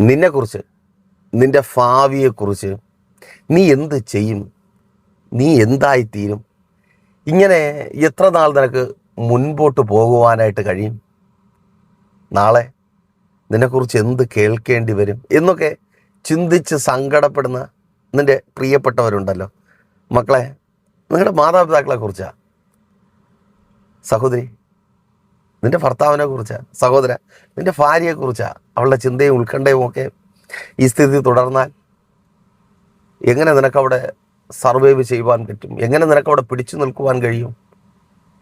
നിന്നെക്കുറിച്ച്, നിൻ്റെ ഭാവിയെക്കുറിച്ച്, നീ എന്ത് ചെയ്യും, നീ എന്തായിത്തീരും, ഇങ്ങനെ എത്ര നാൾ നിനക്ക് മുൻപോട്ട് പോകുവാനായിട്ട് കഴിയും, നാളെ നിന്നെക്കുറിച്ച് എന്ത് കേൾക്കേണ്ടി വരും എന്നൊക്കെ ചിന്തിച്ച് സങ്കടപ്പെടുന്ന നിൻ്റെ പ്രിയപ്പെട്ടവരുണ്ടല്ലോ. മക്കളെ, നിങ്ങളുടെ മാതാപിതാക്കളെക്കുറിച്ചാണ്. സഹോദരി, നിൻ്റെ ഭർത്താവിനെ കുറിച്ചാണ്. സഹോദര, നിൻ്റെ ഭാര്യയെക്കുറിച്ചാണ്. അവളുടെ ചിന്തയും ഉത്കണ്ഠയും ഒക്കെ ഈ സ്ഥിതി തുടർന്നാൽ എങ്ങനെ നിനക്കവിടെ സർവൈവ് ചെയ്യുവാൻ പറ്റും? എങ്ങനെ നിനക്കവിടെ പിടിച്ചു നിൽക്കുവാൻ കഴിയും?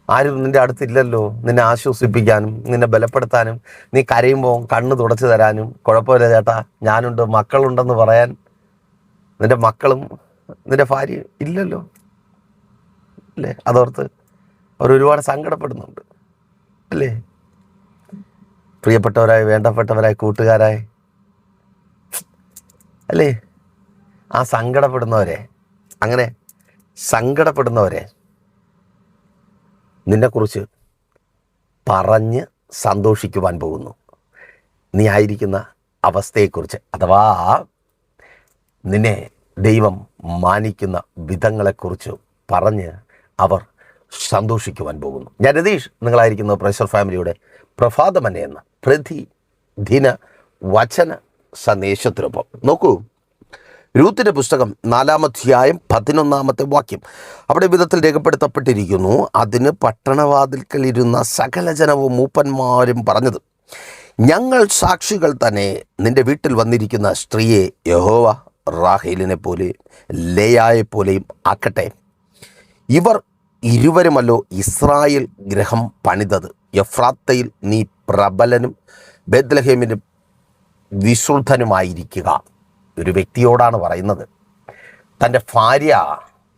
ആരും നിൻ്റെ അടുത്തില്ലല്ലോ നിന്നെ ആശ്വസിപ്പിക്കാനും നിന്നെ ബലപ്പെടുത്താനും, നീ കരയുമ്പോൾ കണ്ണ് തുടച്ചു തരാനും, കുഴപ്പമില്ല ചേട്ടാ ഞാനുണ്ട്, മക്കളുണ്ടെന്ന് പറയാൻ നിൻ്റെ മക്കളും നിൻ്റെ ഭാര്യയും ഇല്ലല്ലോ അല്ലേ? അതോർത്ത് അവരൊരുപാട് സങ്കടപ്പെടുന്നുണ്ട് അല്ലേ? പ്രിയപ്പെട്ടവരായി, വേണ്ടപ്പെട്ടവരായി, കൂട്ടുകാരായി അല്ലേ? ആ സങ്കടപ്പെടുന്നവരെ, അങ്ങനെ സങ്കടപ്പെടുന്നവരെ നിന്നെക്കുറിച്ച് പറഞ്ഞ് സന്തോഷിക്കുവാൻ പോകുന്നു. നീ ആയിരിക്കുന്ന അവസ്ഥയെക്കുറിച്ച്, അഥവാ നിന്നെ ദൈവം മാനിക്കുന്ന വിധങ്ങളെക്കുറിച്ച് പറഞ്ഞ് അവർ സന്തോഷിക്കുവാൻ പോകുന്നു. ഞാൻ രതീഷ്, നിങ്ങളായിരിക്കുന്ന പ്രഷർ ഫാമിലിയുടെ പ്രഭാതമന എന്ന പ്രതിദിന വചന സന്ദേശത്തിനൊപ്പം. നോക്കൂ, രൂത്തിന്റെ പുസ്തകം 4-ാം അധ്യായം 11-ാമത്തെ വാക്യം. അവിടെ വിധത്തിൽ രേഖപ്പെടുത്തപ്പെട്ടിരിക്കുന്നു, അതിന് പട്ടണവാതിൽക്കൽ ഇരുന്ന സകല ജനവും മൂപ്പന്മാരും പറഞ്ഞത്, ഞങ്ങൾ സാക്ഷികൾ തന്നെ, നിന്റെ വീട്ടിൽ വന്നിരിക്കുന്ന സ്ത്രീയെ യഹോവ റാഹേലിനെ പോലെയും ലേയായെപ്പോലെയും ആക്കട്ടെ. ഇവർ ഇരുവരുമല്ലോ ഇസ്രായേൽ ഗൃഹം പണിതത്. എഫ്രാത്തയിൽ നീ പ്രബലനും ബേത്ലഹേമിനും വിശുദ്ധനുമായിരിക്കുക. ഒരു വ്യക്തിയോടാണ് പറയുന്നത്. തൻ്റെ ഭാര്യ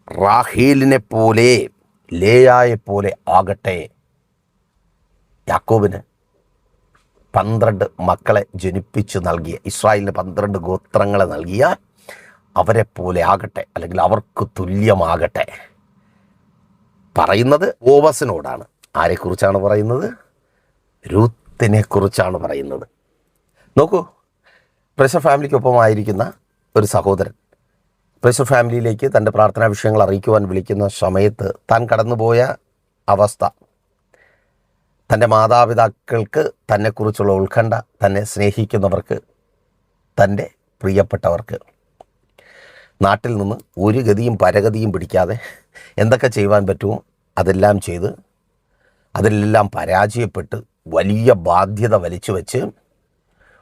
റാഹേലിനെ പോലെ ലേയായെപ്പോലെ ആകട്ടെ. യാക്കോബിന് 12 മക്കളെ ജനിപ്പിച്ചു നൽകിയ, ഇസ്രായേലിന് 12 ഗോത്രങ്ങളെ നൽകിയ അവരെ പോലെ ആകട്ടെ, അല്ലെങ്കിൽ അവർക്ക് തുല്യമാകട്ടെ. പറയുന്നത് ബോവസിനോടാണ്. ആരെക്കുറിച്ചാണ് പറയുന്നത്? രൂത്തിനെ കുറിച്ചാണ് പറയുന്നത്. നോക്കൂ, പ്രഷർ ഫാമിലിക്കൊപ്പമായിരിക്കുന്ന ഒരു സഹോദരൻ പ്രഷർ ഫാമിലിയിലേക്ക് തൻ്റെ പ്രാർത്ഥനാ വിഷയങ്ങൾ അറിയിക്കുവാൻ വിളിക്കുന്ന സമയത്ത് താൻ കടന്നുപോയ അവസ്ഥ, തൻ്റെ മാതാപിതാക്കൾക്ക് തന്നെക്കുറിച്ചുള്ള ഉത്കണ്ഠ, തന്നെ സ്നേഹിക്കുന്നവർക്ക്, തൻ്റെ പ്രിയപ്പെട്ടവർക്ക് നാട്ടിൽ നിന്ന് ഒരു ഗതിയും പരഗതിയും പിടിക്കാതെ എന്തൊക്കെ ചെയ്യുവാൻ പറ്റുമോ അതെല്ലാം ചെയ്ത് അതിലെല്ലാം പരാജയപ്പെട്ട് വലിയ ബാധ്യത വലിച്ചു വെച്ച്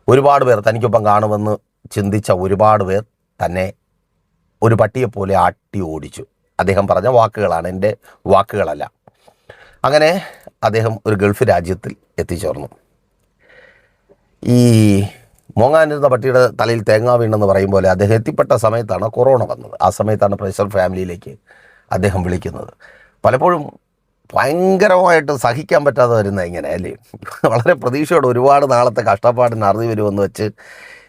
ഒരുപാട് പേർ തനിക്കൊപ്പം കാണുമെന്ന് ചിന്തിച്ച ഒരുപാട് പേർ തന്നെ ഒരു പട്ടിയെപ്പോലെ ആട്ടി ഓടിച്ചു. അദ്ദേഹം പറഞ്ഞ വാക്കുകളാണ്, എൻ്റെ വാക്കുകളല്ല. അങ്ങനെ അദ്ദേഹം ഒരു ഗൾഫ് രാജ്യത്തിൽ എത്തിച്ചേർന്നു. ഈ മോങ്ങാനിരുന്ന പട്ടിയുടെ തലയിൽ തേങ്ങ വീണെന്ന് പറയും പോലെ അദ്ദേഹം എത്തിപ്പെട്ട സമയത്താണ് കൊറോണ വന്നത്. ആ സമയത്താണ് പ്രഷർ ഫാമിലിയിലേക്ക് അദ്ദേഹം വിളിക്കുന്നത്. പലപ്പോഴും ഭയങ്കരമായിട്ട് സഹിക്കാൻ പറ്റാതെ വരുന്നത് ഇങ്ങനെ അല്ലേ? വളരെ പ്രതീക്ഷയോടെ ഒരുപാട് നാളത്തെ കഷ്ടപ്പാടിന് അറുതി വരുമെന്ന് വെച്ച്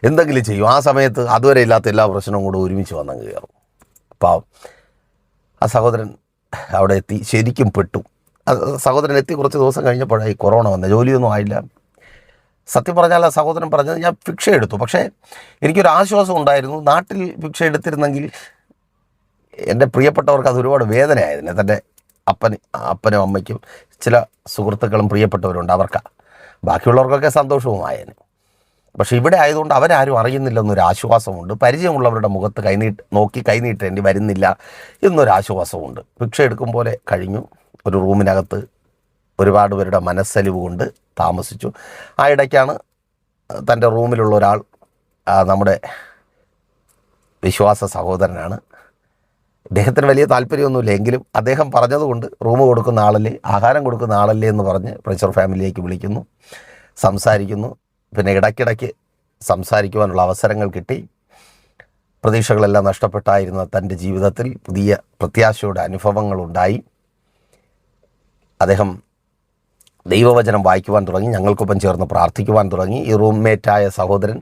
എന്തെങ്കിലും ചെയ്യും. ആ സമയത്ത് അതുവരെ ഇല്ലാത്ത എല്ലാ പ്രശ്നവും കൂടെ ഒരുമിച്ച് വന്നങ്ങ് കയറും. അപ്പോൾ ആ സഹോദരൻ അവിടെ എത്തി, ശരിക്കും പെട്ടു. സഹോദരൻ എത്തി കുറച്ച് ദിവസം കഴിഞ്ഞപ്പോഴായി കൊറോണ വന്നത്. ജോലിയൊന്നും ആയില്ല. സത്യം പറഞ്ഞാൽ ആ സഹോദരൻ പറഞ്ഞത്, ഞാൻ ഭിക്ഷ എടുത്തു, പക്ഷേ എനിക്കൊരു ആശ്വാസം ഉണ്ടായിരുന്നു. നാട്ടിൽ ഭിക്ഷ എടുത്തിരുന്നെങ്കിൽ എൻ്റെ പ്രിയപ്പെട്ടവർക്ക് അത് ഒരുപാട് വേദനയായിരുന്നു. തൻ്റെ അപ്പനും അമ്മയ്ക്കും ചില സുഹൃത്തുക്കളും പ്രിയപ്പെട്ടവരുണ്ട്, അവർക്കാണ്. ബാക്കിയുള്ളവർക്കൊക്കെ സന്തോഷവുമായേനെ. പക്ഷേ ഇവിടെ ആയതുകൊണ്ട് അവരാരും അറിയുന്നില്ലെന്നൊരു ആശ്വാസമുണ്ട്. പരിചയമുള്ളവരുടെ മുഖത്ത് നോക്കി കൈനീട്ടേണ്ടി വരുന്നില്ല എന്നൊരാശ്വാസമുണ്ട്. ഭിക്ഷ എടുക്കും പോലെ കഴിഞ്ഞു. ഒരു റൂമിനകത്ത് ഒരുപാട് പേരുടെ മനസ്സലിവ് കൊണ്ട് താമസിച്ചു. ആ ഇടയ്ക്കാണ് തൻ്റെ റൂമിലുള്ള ഒരാൾ, നമ്മുടെ വിശ്വാസ സഹോദരനാണ്. അദ്ദേഹത്തിന് വലിയ താല്പര്യമൊന്നുമില്ല, എങ്കിലും അദ്ദേഹം പറഞ്ഞതുകൊണ്ട് റൂം കൊടുക്കുന്ന ആളല്ലേ, ആഹാരം കൊടുക്കുന്ന ആളല്ലേ എന്ന് പറഞ്ഞ് പ്രഷർ ഫാമിലിയിലേക്ക് വിളിക്കുന്നു, സംസാരിക്കുന്നു. പിന്നെ ഇടയ്ക്കിടയ്ക്ക് സംസാരിക്കുവാനുള്ള അവസരങ്ങൾ കിട്ടി. പ്രതീക്ഷകളെല്ലാം നഷ്ടപ്പെട്ടായിരുന്ന തൻ്റെ ജീവിതത്തിൽ പുതിയ പ്രത്യാശയുടെ അനുഭവങ്ങളുണ്ടായി. അദ്ദേഹം ദൈവവചനം വായിക്കുവാൻ തുടങ്ങി, ഞങ്ങൾക്കൊപ്പം ചേർന്ന് പ്രാർത്ഥിക്കുവാൻ തുടങ്ങി. ഈ റൂംമേറ്റായ സഹോദരൻ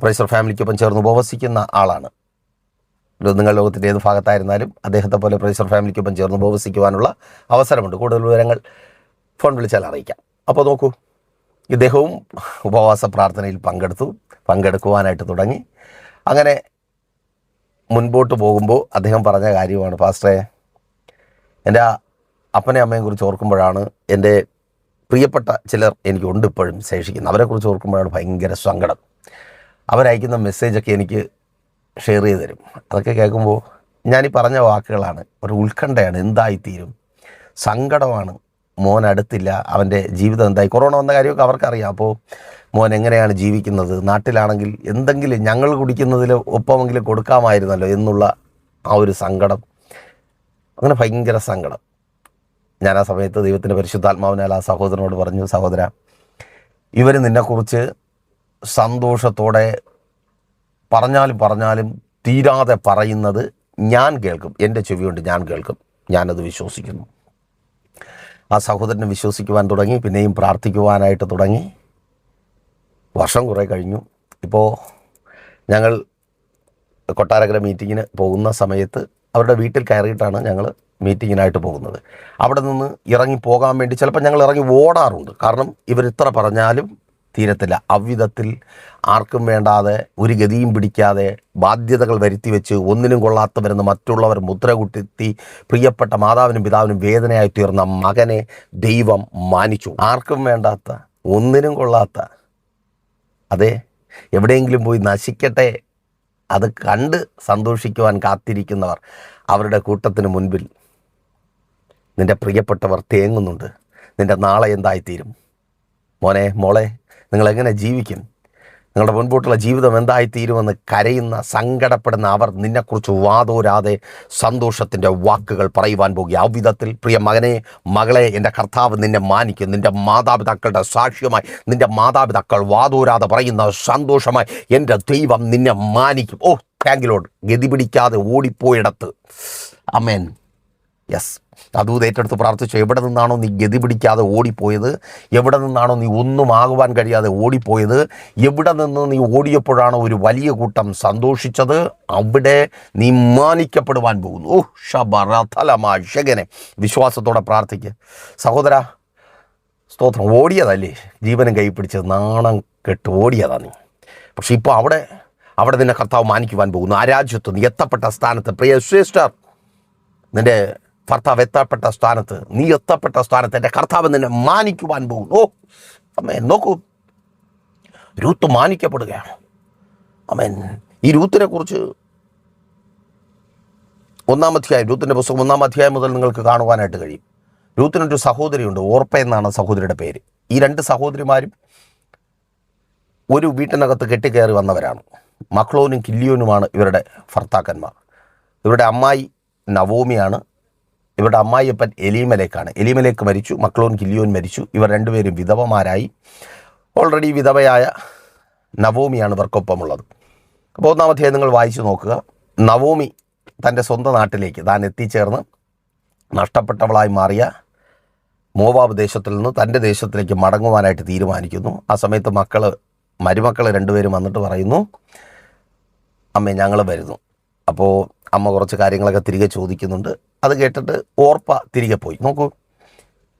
പ്രഷർ ഫാമിലിക്കൊപ്പം ചേർന്ന് ഉപവസിക്കുന്ന ആളാണ്. നിങ്ങൾ ലോകത്തിൻ്റെ ഏത് ഭാഗത്തായിരുന്നാലും അദ്ദേഹത്തെ പോലെ പ്രഷർ ഫാമിലിക്കൊപ്പം ചേർന്ന് ഉപവസിക്കുവാനുള്ള അവസരമുണ്ട്. കൂടുതൽ വിവരങ്ങൾ ഫോൺ വിളിച്ചാൽ അറിയിക്കാം. അപ്പോൾ നോക്കൂ, ഇദ്ദേഹവും ഉപവാസ പ്രാർത്ഥനയിൽ പങ്കെടുത്തു. പങ്കെടുക്കുവാനായിട്ട് തുടങ്ങി. അങ്ങനെ മുൻപോട്ട് പോകുമ്പോൾ അദ്ദേഹം പറഞ്ഞ കാര്യമാണ്, പാസ്റ്ററെ, എൻ്റെ അപ്പനെ അമ്മയെ കുറിച്ച് ഓർക്കുമ്പോഴാണ് എൻ്റെ പ്രിയപ്പെട്ട ചിലർ എനിക്കുണ്ട് ഇപ്പോഴും ശേഷിക്കുന്നത്, അവരെക്കുറിച്ച് ഓർക്കുമ്പോഴാണ് ഭയങ്കര സങ്കടം. അവരയക്കുന്ന മെസ്സേജൊക്കെ എനിക്ക് ഷെയർ ചെയ്ത് തരും. അതൊക്കെ കേൾക്കുമ്പോൾ ഞാനീ പറഞ്ഞ വാക്കുകളാണ്, ഒരു ഉത്കണ്ഠയാണ്, എന്തായിത്തീരും, സങ്കടമാണ്. മോൻ അടുത്തില്ല, അവൻ്റെ ജീവിതം എന്തായി. കൊറോണ വന്ന കാര്യമൊക്കെ അവർക്കറിയാം. അപ്പോൾ മോൻ എങ്ങനെയാണ് ജീവിക്കുന്നത്, നാട്ടിലാണെങ്കിൽ എന്തെങ്കിലും ഞങ്ങൾ കുടിക്കുന്നതിൽ ഒപ്പമെങ്കിലും കൊടുക്കാമായിരുന്നല്ലോ എന്നുള്ള ആ ഒരു സങ്കടം, അങ്ങനെ ഭയങ്കര സങ്കടം. ഞാൻ ആ സമയത്ത് ദൈവത്തിൻ്റെ പരിശുദ്ധാത്മാവിനാൽ ആ സഹോദരനോട് പറഞ്ഞു, സഹോദര, ഇവർ നിന്നെക്കുറിച്ച് സന്തോഷത്തോടെ പറഞ്ഞാലും തീരാതെ പറയുന്നത് ഞാൻ കേൾക്കും, എൻ്റെ ചെവി കൊണ്ട് ഞാൻ കേൾക്കും, ഞാനത് വിശ്വസിക്കുന്നു. ആ സഹോദരനെ വിശ്വസിക്കുവാൻ തുടങ്ങി, പിന്നെയും പ്രാർത്ഥിക്കുവാനായിട്ട് തുടങ്ങി. വർഷം കുറേ കഴിഞ്ഞു. ഇപ്പോൾ ഞങ്ങൾ കൊട്ടാരക്കര മീറ്റിങ്ങിന് പോകുന്ന സമയത്ത് അവരുടെ വീട്ടിൽ കയറിയിട്ടാണ് ഞങ്ങൾ മീറ്റിങ്ങിനായിട്ട് പോകുന്നത്. അവിടെ നിന്ന് ഇറങ്ങി പോകാൻ വേണ്ടി ചിലപ്പോൾ ഞങ്ങൾ ഇറങ്ങി ഓടാറുണ്ട്. കാരണം ഇവരിത്ര പറഞ്ഞാലും തീരത്തില്ല. അவ்விധത്തിൽ ആർക്കും വേണ്ടാതെ, ഒരു ഗതിയും പിടിക്കാതെ, ബാധ്യതകൾ വരുത്തി വെച്ച് ഒന്നിനും കൊള്ളാത്തവരെന്ന് മറ്റുള്ളവർ മുദ്ര കുത്തി പ്രിയപ്പെട്ട മാതാവിനും പിതാവിനും വേദനയായി തീർന്ന മകനെ ദൈവം മാനിച്ചു. ആർക്കും വേണ്ടാത്ത, ഒന്നിനും കൊള്ളാത്ത, അതെ, എവിടെയെങ്കിലും പോയി നശിക്കട്ടെ, അത് കണ്ട് സന്തോഷിക്കുവാൻ കാത്തിരിക്കുന്നവർ, അവരുടെ കൂട്ടത്തിന് മുൻപിൽ നിൻ്റെ പ്രിയപ്പെട്ടവർ തേങ്ങുന്നുണ്ട്. നിൻ്റെ നാളെ എന്തായിത്തീരും? മോനെ, മോളെ, നിങ്ങളെങ്ങനെ ജീവിക്കും? നിങ്ങളുടെ മുൻപോട്ടുള്ള ജീവിതം എന്തായിത്തീരുമെന്ന് കരയുന്ന, സങ്കടപ്പെടുന്ന അവർ നിന്നെക്കുറിച്ച് വാതോരാതെ സന്തോഷത്തിൻ്റെ വാക്കുകൾ പറയുവാൻ പോകുക. അவ்விധത്തിൽ പ്രിയ മകനെ, മകളെ, എൻ്റെ കർത്താവ് നിന്നെ മാനിക്കും. നിൻ്റെ മാതാപിതാക്കളുടെ സാക്ഷ്യമായി നിൻ്റെ മാതാപിതാക്കൾ വാതോരാതെ പറയുന്ന സന്തോഷമായി എൻ്റെ ദൈവം നിന്നെ മാനിക്കും. ഓ, താങ്ക് യു ലോർഡ്. ഗതി പിടിക്കാതെ ഓടിപ്പോയിടത്ത്, ആമേൻ, യെസ്, അതൂത് ഏറ്റെടുത്ത് പ്രാർത്ഥിച്ചു. എവിടെ നിന്നാണോ നീ ഗതി പിടിക്കാതെ ഓടിപ്പോയത്, എവിടെ നിന്നാണോ നീ ഒന്നും ആകുവാൻ കഴിയാതെ ഓടിപ്പോയത്, എവിടെ നിന്ന് നീ ഓടിയപ്പോഴാണോ ഒരു വലിയ കൂട്ടം സന്തോഷിച്ചത്, അവിടെ നീ മാനിക്കപ്പെടുവാൻ പോകുന്നു. ഓ ഷബറതലമാശകനെ, വിശ്വാസത്തോടെ പ്രാർത്ഥിക്കുക സഹോദര. സ്തോത്രം. ഓടിയതല്ലേ, ജീവനും കൈ പിടിച്ചത്, നാണം കെട്ട് ഓടിയതാ നീ. പക്ഷെ ഇപ്പോൾ അവിടെ നിന്നെ കർത്താവ് മാനിക്കുവാൻ പോകുന്നു. ആ രാജ്യത്ത് നീ എത്തപ്പെട്ട സ്ഥാനത്ത്, പ്രിയ സിസ്റ്റർ, നിൻ്റെ ഭർത്താവ് എത്തപ്പെട്ട സ്ഥാനത്ത്, നീ എത്തപ്പെട്ട സ്ഥാനത്ത് എൻ്റെ കർത്താവ് നിന്നെ മാനിക്കുവാൻ പോകും. ഓ അമ്മേൻ, നോക്കൂ, രൂത്ത് മാനിക്കപ്പെടുകയാണ്. അമ്മേൻ. ഈ രൂത്തിനെ കുറിച്ച് രൂത്തിൻ്റെ പുസ്തകം 1-ാം അധ്യായം മുതൽ നിങ്ങൾക്ക് കാണുവാനായിട്ട് കഴിയും. രൂത്തിനൊരു സഹോദരിയുണ്ട്, ഓർപ്പ എന്നാണ് സഹോദരിയുടെ പേര്. ഈ 2 സഹോദരിമാരും ഒരു വീട്ടിനകത്ത് കെട്ടിക്കയറി വന്നവരാണ്. മക്ലോനും കില്ലിയോനുമാണ് ഇവരുടെ ഭർത്താക്കന്മാർ. ഇവരുടെ അമ്മായി നവോമിയാണ്. ഇവരുടെ അമ്മായിയപ്പൻ എലീമലേക്കാണ്. എലീമലേക്ക് മരിച്ചു, മക്ലോൻ കില്ലിയോൻ മരിച്ചു. ഇവർ 2 പേരും വിധവമാരായി. ഓൾറെഡി വിധവയായ നവോമിയാണ് ഇവർക്കൊപ്പമുള്ളത്. അപ്പോൾ 1-ാം അധ്യായം നിങ്ങൾ വായിച്ചു നോക്കുക. നവോമി തൻ്റെ സ്വന്തം നാട്ടിലേക്ക് താൻ എത്തിച്ചേർന്ന് നഷ്ടപ്പെട്ടവളായി മാറിയ മോവാബ് ദേശത്തിൽ നിന്ന് തൻ്റെ ദേശത്തിലേക്ക് മടങ്ങുവാനായിട്ട് തീരുമാനിക്കുന്നു. ആ സമയത്ത് മരുമക്കൾ 2 പേരും വന്നിട്ട് പറയുന്നു, അമ്മേ, ഞങ്ങൾ വരുന്നു. അപ്പോൾ അമ്മ കുറച്ച് കാര്യങ്ങളൊക്കെ തിരികെ ചോദിക്കുന്നുണ്ട്. അത് കേട്ടിട്ട് ഓർപ്പ തിരികെ പോയി. നോക്കൂ,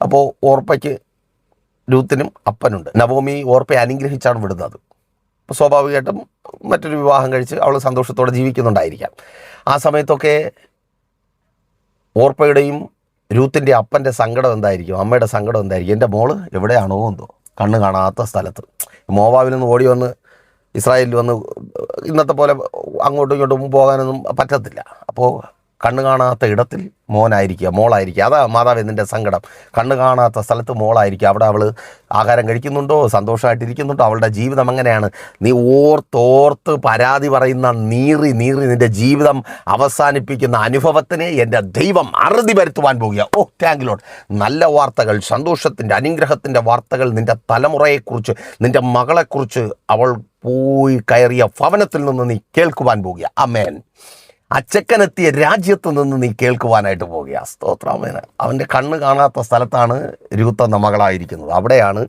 അപ്പോൾ ഓർപ്പയ്ക്ക് രൂത്തിനും അപ്പനുണ്ട്. നവോമി ഓർപ്പയെ അനുഗ്രഹിച്ചാണ് വിടുന്നത്. അപ്പോൾ സ്വാഭാവികമായിട്ടും മറ്റൊരു വിവാഹം കഴിച്ച് അവൾ സന്തോഷത്തോടെ ജീവിക്കുന്നുണ്ടായിരിക്കാം. ആ സമയത്തൊക്കെ ഓർപ്പയുടെയും രൂത്തിൻ്റെ അപ്പൻ്റെ സങ്കടം എന്തായിരിക്കും, അമ്മയുടെ സങ്കടം എന്തായിരിക്കും? എൻ്റെ മോള് എവിടെയാണോ എന്തോ, കണ്ണ് കാണാത്ത സ്ഥലത്ത്. മോവാബിൽ നിന്ന് ഓടി വന്ന് ഇസ്രായേലിൽ വന്ന് ഇന്നത്തെ പോലെ അങ്ങോട്ടും ഇങ്ങോട്ടും പോകാനൊന്നും പറ്റത്തില്ല. അപ്പോൾ കണ്ണ് കാണാത്ത ഇടത്തിൽ മോളായിരിക്കുക. അതാ മാതാവ് എന്നിൻ്റെ സങ്കടം. കണ്ണ് കാണാത്ത സ്ഥലത്ത് മോളായിരിക്കുക. അവിടെ അവൾ ആഹാരം കഴിക്കുന്നുണ്ടോ, സന്തോഷമായിട്ടിരിക്കുന്നുണ്ടോ, അവളുടെ ജീവിതം എങ്ങനെയാണ്? നീ ഓർത്തോർത്ത് പരാതി പറയുന്ന, നീറി നിൻ്റെ ജീവിതം അവസാനിപ്പിക്കുന്ന അനുഭവത്തിന് എൻ്റെ ദൈവം അറുതി വരുത്തുവാൻ പോകുക. ഓ താങ്ക് യു ലോർഡ്. നല്ല വാർത്തകൾ, സന്തോഷത്തിൻ്റെ, അനുഗ്രഹത്തിൻ്റെ വാർത്തകൾ നിൻ്റെ തലമുറയെക്കുറിച്ച്, നിൻ്റെ മകളെക്കുറിച്ച് അവൾ പോയി കയറിയ ഭവനത്തിൽ നിന്ന് നീ കേൾക്കുവാൻ പോകുക. ആമേൻ. അച്ചക്കനെത്തിയ രാജ്യത്ത് നിന്ന് നീ കേൾക്കുവാനായിട്ട് പോകുക. സ്തോത്രാമേന. അവൻ്റെ കണ്ണ് കാണാത്ത സ്ഥലത്താണ് രൂത്ത് എന്ന മകളായിരിക്കുന്നത്. അവിടെയാണ്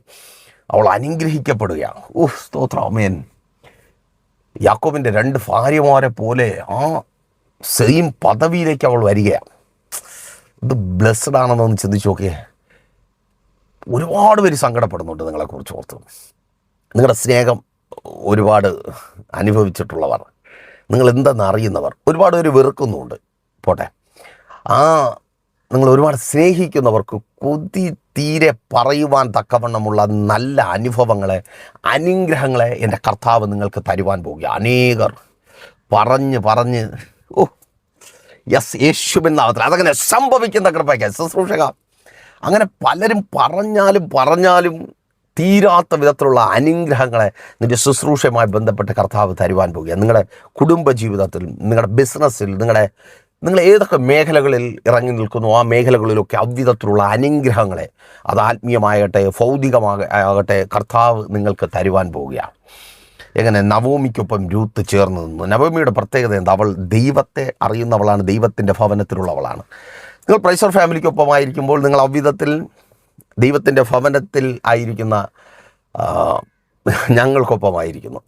അവൾ അനുഗ്രഹിക്കപ്പെടുകയാണ്. സ്തോത്രാമേൻ. യാക്കോബിൻ്റെ 2 ഭാര്യമാരെ പോലെ ആ സെയിം പദവിയിലേക്ക് അവൾ വരികയാണ്. ഇത് ബ്ലെസ്ഡ് ആണെന്നൊന്ന് ചിന്തിച്ച് നോക്കിയേ. ഒരുപാട് പേര് സങ്കടപ്പെടുന്നുണ്ട് നിങ്ങളെക്കുറിച്ച് ഓർത്ത്. നിങ്ങളുടെ സ്നേഹം ഒരുപാട് അനുഭവിച്ചിട്ടുള്ളവർ, നിങ്ങൾ എന്തെന്ന് അറിയുന്നവർ, ഒരുപാട് പേര് വെറുക്കുന്നുമുണ്ട്. പോട്ടെ, ആ നിങ്ങൾ ഒരുപാട് സ്നേഹിക്കുന്നവർക്ക് കൊതി തീരെ പറയുവാൻ തക്കവണ്ണമുള്ള നല്ല അനുഭവങ്ങളെ, അനുഗ്രഹങ്ങളെ എൻ്റെ കർത്താവ് നിങ്ങൾക്ക് തരുവാൻ പോവുക. അനേകർ പറഞ്ഞ് യെസ്, യേശുവിൻ നാമത്തിൽ അതങ്ങനെ സംഭവിക്കുന്ന കൃപയ്ക്ക് ശുശ്രൂഷക. അങ്ങനെ പലരും പറഞ്ഞാലും തീരാത്ത വിധത്തിലുള്ള അനുഗ്രഹങ്ങളെ നിൻ്റെ ശുശ്രൂഷയുമായി ബന്ധപ്പെട്ട് കർത്താവ് തരുവാൻ പോവുക. നിങ്ങളുടെ കുടുംബജീവിതത്തിൽ, നിങ്ങളുടെ ബിസിനസ്സിൽ, നിങ്ങൾ ഏതൊക്കെ മേഖലകളിൽ ഇറങ്ങി നിൽക്കുന്നു ആ മേഖലകളിലൊക്കെ അவ்விധത്തിലുള്ള അനുഗ്രഹങ്ങളെ, അത് ആത്മീയമാകട്ടെ ഭൗതികമാകട്ടെ, കർത്താവ് നിങ്ങൾക്ക് തരുവാൻ പോവുകയാണ്. എങ്ങനെ നവോമിക്കൊപ്പം രൂത്ത് ചേർന്ന് നിന്നു. നവോമിയുടെ പ്രത്യേകത എന്താ? അവൾ ദൈവത്തെ അറിയുന്നവളാണ്, ദൈവത്തിൻ്റെ ഭവനത്തിലുള്ളവളാണ്. നിങ്ങൾ പ്രൈസർ ഫാമിലിക്കൊപ്പമായിരിക്കുമ്പോൾ നിങ്ങൾ അவ்விധത്തിൽ ദൈവത്തിൻ്റെ ഭവനത്തിൽ ആയിരിക്കുന്ന ഞങ്ങൾക്കൊപ്പമായിരിക്കുന്നു.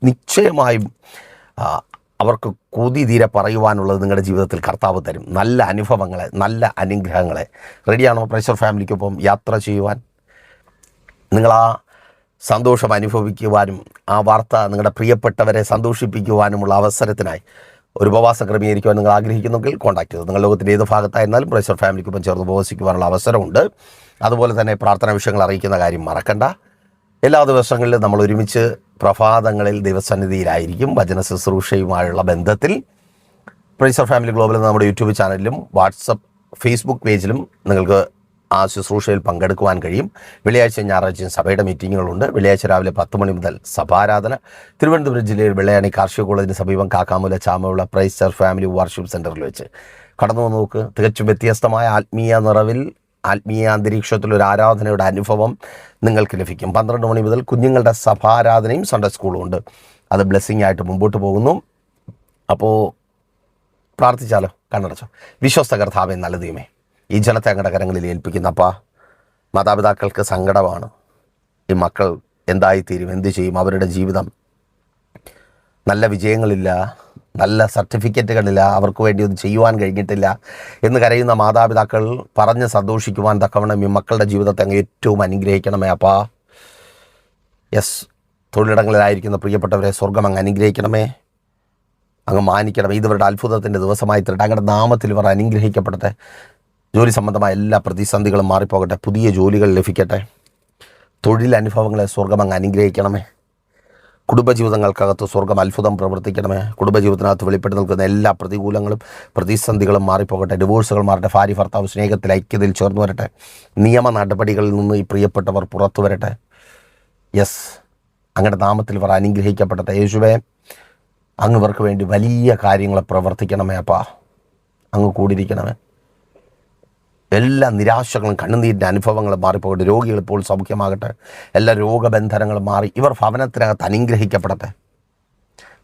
നിശ്ചയമായും അവർക്ക് കൊതി തീരെ പറയുവാനുള്ളത് നിങ്ങളുടെ ജീവിതത്തിൽ കർത്താവ് തരും. നല്ല അനുഭവങ്ങളെ, നല്ല അനുഗ്രഹങ്ങളെ. റെഡിയാണോ പ്രൈസർ ഫാമിലിക്കൊപ്പം യാത്ര ചെയ്യുവാൻ? നിങ്ങളാ സന്തോഷം അനുഭവിക്കുവാനും ആ വാർത്ത നിങ്ങളുടെ പ്രിയപ്പെട്ടവരെ സന്തോഷിപ്പിക്കുവാനുമുള്ള അവസരത്തിനായി ഒരു ഉപവാസം ക്രമീകരിക്കുവാൻ നിങ്ങൾ ആഗ്രഹിക്കുന്നെങ്കിൽ കോൺടാക്ട് ചെയ്തു. നിങ്ങൾ ലോകത്തിൻ്റെ ഏത് ഭാഗത്തായിരുന്നാലും പ്രൈസർ ഫാമിലിക്കൊപ്പം ചേർന്ന് ഉപവസിക്കുവാനുള്ള അവസരമുണ്ട്. അതുപോലെ തന്നെ പ്രാർത്ഥനാ വിഷയങ്ങൾ അറിയിക്കുന്ന കാര്യം മറക്കണ്ട. എല്ലാ ദിവസങ്ങളിലും നമ്മൾ ഒരുമിച്ച് പ്രഭാതങ്ങളിൽ ദൈവസന്നിധിയിലായിരിക്കും. വചന ശുശ്രൂഷയുമായുള്ള ബന്ധത്തിൽ പ്രൈസർ ഫാമിലി ഗ്ലോബൽ എന്ന നമ്മുടെ യൂട്യൂബ് ചാനലിലും വാട്സപ്പ് ഫേസ്ബുക്ക് പേജിലും നിങ്ങൾക്ക് ആ ശുശ്രൂഷയിൽ പങ്കെടുക്കുവാൻ കഴിയും. വെള്ളിയാഴ്ച ഞായറാഴ്ചയും സഭയുടെ മീറ്റിങ്ങുകളുണ്ട്. വെള്ളിയാഴ്ച രാവിലെ 10 മണി മുതൽ സഭാരാധന. തിരുവനന്തപുരം ജില്ലയിൽ വെള്ളയാണി കാർഷിക കോളേജിന് സമീപം കാക്കാമൂല ചാമയുള്ള പ്രൈസർ ഫാമിലി വർഷിപ്പ് സെൻറ്ററിൽ വെച്ച് കടന്നു വന്ന് നോക്ക്. തികച്ചും വ്യത്യസ്തമായ ആത്മീയ നിറവിൽ, ആത്മീയ അന്തരീക്ഷത്തിലൊരു ആരാധനയുടെ അനുഭവം നിങ്ങൾക്ക് ലഭിക്കും. 12 മണി മുതൽ കുഞ്ഞുങ്ങളുടെ സഭാരാധനയും സൺഡേ സ്കൂളും ഉണ്ട്. അത് ബ്ലെസ്സിങ് ആയിട്ട് മുമ്പോട്ട് പോകുന്നു. അപ്പോൾ പ്രാർത്ഥിച്ചാലോ? കണ്ണടച്ചോ. വിശ്വസ്ത കർത്താവേ, നല്ല ദൈവമേ, ഈ ജനത്തെ അങ്ങയുടെ കരങ്ങളിൽ ഏൽപ്പിക്കുന്നപ്പാ. മാതാപിതാക്കൾക്ക് സങ്കടമാണ്. ഈ മക്കൾ എന്തായിത്തീരും, എന്ത് ചെയ്യും, അവരുടെ ജീവിതം നല്ല വിജയങ്ങളില്ല, നല്ല സർട്ടിഫിക്കറ്റുകളില്ല, അവർക്ക് വേണ്ടി ഒന്നും ചെയ്യുവാൻ കഴിഞ്ഞിട്ടില്ല എന്ന് കരയുന്ന മാതാപിതാക്കൾ പറഞ്ഞ് സന്തോഷിക്കുവാൻ തക്കവണ്ണം ഈ മക്കളുടെ ജീവിതത്തെ അങ്ങ് ഏറ്റവും അനുഗ്രഹിക്കണമേ അപ്പാ. യെസ്, തൊഴിലിടങ്ങളിലായിരിക്കുന്ന പ്രിയപ്പെട്ടവരെ സ്വർഗം അങ്ങ് അനുഗ്രഹിക്കണമേ, അങ്ങ് മാനിക്കണമേ. ഇതവരുടെ അത്ഭുതത്തിൻ്റെ ദിവസമായി തീരട്ടെ. അങ്ങയുടെ നാമത്തിൽ ഇവർ അനുഗ്രഹിക്കപ്പെടട്ടെ. ജോലി സംബന്ധമായ എല്ലാ പ്രതിസന്ധികളും മാറിപ്പോകട്ടെ. പുതിയ ജോലികൾ ലഭിക്കട്ടെ. തൊഴിലനുഭവങ്ങളെ സ്വർഗം അങ്ങ് അനുഗ്രഹിക്കണമേ. കുടുംബജീവിതങ്ങൾക്കകത്ത് സ്വർഗം അത്ഭുതം പ്രവർത്തിക്കണമേ. കുടുംബജീവിതത്തിനകത്ത് വെളിപ്പെട്ട് നിൽക്കുന്ന എല്ലാ പ്രതികൂലങ്ങളും പ്രതിസന്ധികളും മാറിപ്പോകട്ടെ. ഡിവോഴ്സുകൾ മാറട്ടെ. ഭാര്യ ഭർത്താവ് സ്നേഹത്തിൽ ഐക്യതയിൽ ചേർന്ന് വരട്ടെ. നിയമ നടപടികളിൽ നിന്ന് ഈ പ്രിയപ്പെട്ടവർ പുറത്തു വരട്ടെ. യെസ്, അങ്ങയുടെ നാമത്തിൽ ഇവർ അനുഗ്രഹിക്കപ്പെടട്ടെ. യേശുവേ, അങ്ങ് ഇവർക്ക് വേണ്ടി വലിയ കാര്യങ്ങൾ പ്രവർത്തിക്കണമേ അപ്പാ. അങ്ങ് കൂടിയിരിക്കണമേ. എല്ലാ നിരാശകളും കണ്ണുനീരിൻ്റെ അനുഭവങ്ങളും മാറിപ്പോകട്ടെ. രോഗികൾ ഇപ്പോൾ സൗഖ്യമാകട്ടെ. എല്ലാ രോഗബന്ധനങ്ങളും മാറി ഇവർ ഭവനത്തിനകത്ത് അനുഗ്രഹിക്കപ്പെടട്ടെ.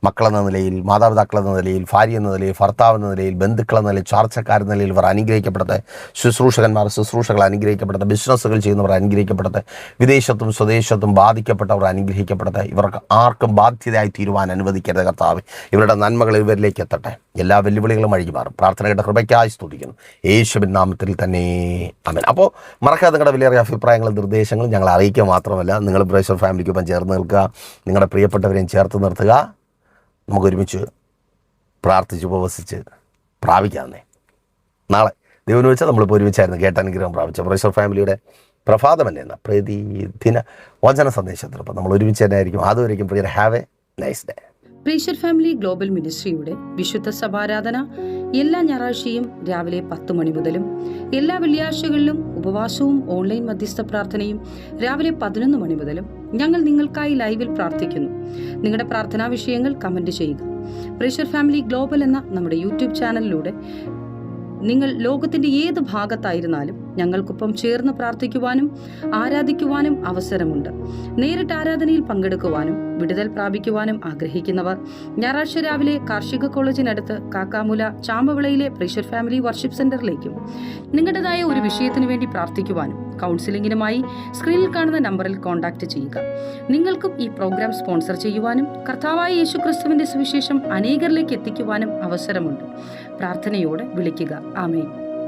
മക്കളെന്ന നിലയിൽ, മാതാപിതാക്കളെന്ന നിലയിൽ, ഭാര്യ എന്ന നിലയിൽ, ഭർത്താവ് എന്ന നിലയിൽ, ബന്ധുക്കളെന്ന നിലയിൽ, ചാർച്ചക്കാരെന്ന നിലയിൽ ഇവർ അനുഗ്രഹിക്കപ്പെടട്ടെ. ശുശ്രൂഷകൾ അനുഗ്രഹിക്കപ്പെടട്ടെ. ബിസിനസ്സുകൾ ചെയ്യുന്നവർ അനുഗ്രഹിക്കപ്പെടട്ടെ. വിദേശത്തും സ്വദേശത്തും ബാധിക്കപ്പെട്ടവർ അനുഗ്രഹിക്കപ്പെടട്ടെ. ഇവർക്ക് ആർക്കും ബാധ്യതയായി തീരുവാൻ അനുവദിക്കരുത് കർത്താവ്. ഇവരുടെ നന്മകൾ ഇവരിലേക്ക് എത്തട്ടെ. എല്ലാ വെല്ലുവിളികളും അഴിഞ്ഞു മാറും. പ്രാർത്ഥനയുടെ കൃപയ്ക്കായി സ്തുതിക്കുന്നു യേശുവിൻ നാമത്തിൽ തന്നെ, ആമേൻ. അപ്പോൾ മറക്കാതെ നിങ്ങളുടെ വിലയേറിയ അഭിപ്രായങ്ങളും നിർദ്ദേശങ്ങളും ഞങ്ങൾ അറിയിക്കുക മാത്രമല്ല, നിങ്ങൾ പ്രൈസർ ഫാമിലിക്കൊപ്പം ചേർന്ന് നിൽക്കുക. നിങ്ങളുടെ പ്രിയപ്പെട്ടവരെയും ചേർത്ത് നിർത്തുക. നമുക്കൊരുമിച്ച് പ്രാർത്ഥിച്ച് ഉപവസിച്ച് പ്രാപിക്കാമെന്നേ. നാളെ ദൈവം വെച്ചാൽ നമ്മളിപ്പോൾ ഒരുമിച്ചായിരുന്നു കേട്ടനുഗ്രഹം പ്രാപിച്ച പ്രൈസർ ഫാമിലിയുടെ പ്രഭാതമല്ലേ എന്ന പ്രതിദിന വചന സന്ദേശത്തിൽ അപ്പോൾ നമ്മൾ ഒരുമിച്ച് തന്നെ ആയിരിക്കും. അതുവരെയും പ്രിയർ, have a nice day. Praiser family global മിനിസ്ട്രിയുടെ വിശുദ്ധ സഭാരാധന എല്ലാ ഞായറാഴ്ചയും രാവിലെ 10 മണി മുതലും എല്ലാ വെള്ളിയാഴ്ചകളിലും ഉപവാസവും ഓൺലൈൻ മധ്യസ്ഥ പ്രാർത്ഥനയും രാവിലെ 11 മണി മുതലും ഞങ്ങൾ നിങ്ങൾക്കായി ലൈവിൽ പ്രാർത്ഥിക്കുന്നു. നിങ്ങളുടെ പ്രാർത്ഥനാ വിഷയങ്ങൾ കമന്റ് ചെയ്യുക. പ്രൈസർ ഫാമിലി ഗ്ലോബൽ എന്ന നമ്മുടെ യൂട്യൂബ് ചാനലിലൂടെ നിങ്ങൾ ലോകത്തിന്റെ ഏത് ഭാഗത്തായിരുന്നാലും ഞങ്ങൾക്കൊപ്പം ചേർന്ന് പ്രാർത്ഥിക്കുവാനും ആരാധിക്കുവാനും അവസരമുണ്ട്. നേരിട്ട് ആരാധനയിൽ പങ്കെടുക്കുവാനും വിടുതൽ പ്രാപിക്കുവാനും ആഗ്രഹിക്കുന്നവർ ഞായറാഴ്ച രാവിലെ കാർഷിക കോളേജിനടുത്ത് കാക്കാമൂല ചാമ്പവിളയിലെ പ്രൈസർ ഫാമിലി വർഷിപ്പ് സെന്ററിലേക്കും നിങ്ങളുടേതായ ഒരു വിഷയത്തിനു വേണ്ടി പ്രാർത്ഥിക്കുവാനും കൗൺസിലിംഗിനുമായി സ്ക്രീനിൽ കാണുന്ന നമ്പറിൽ കോൺടാക്ട് ചെയ്യുക. നിങ്ങൾക്കും ഈ പ്രോഗ്രാം സ്പോൺസർ ചെയ്യുവാനും കർത്താവായ യേശുക്രിസ്തുവിന്റെ സുവിശേഷം അനേകരിലേക്ക് എത്തിക്കുവാനും അവസരമുണ്ട്. പ്രാർത്ഥനയോടെ വിളിക്കുക. ആമേൻ.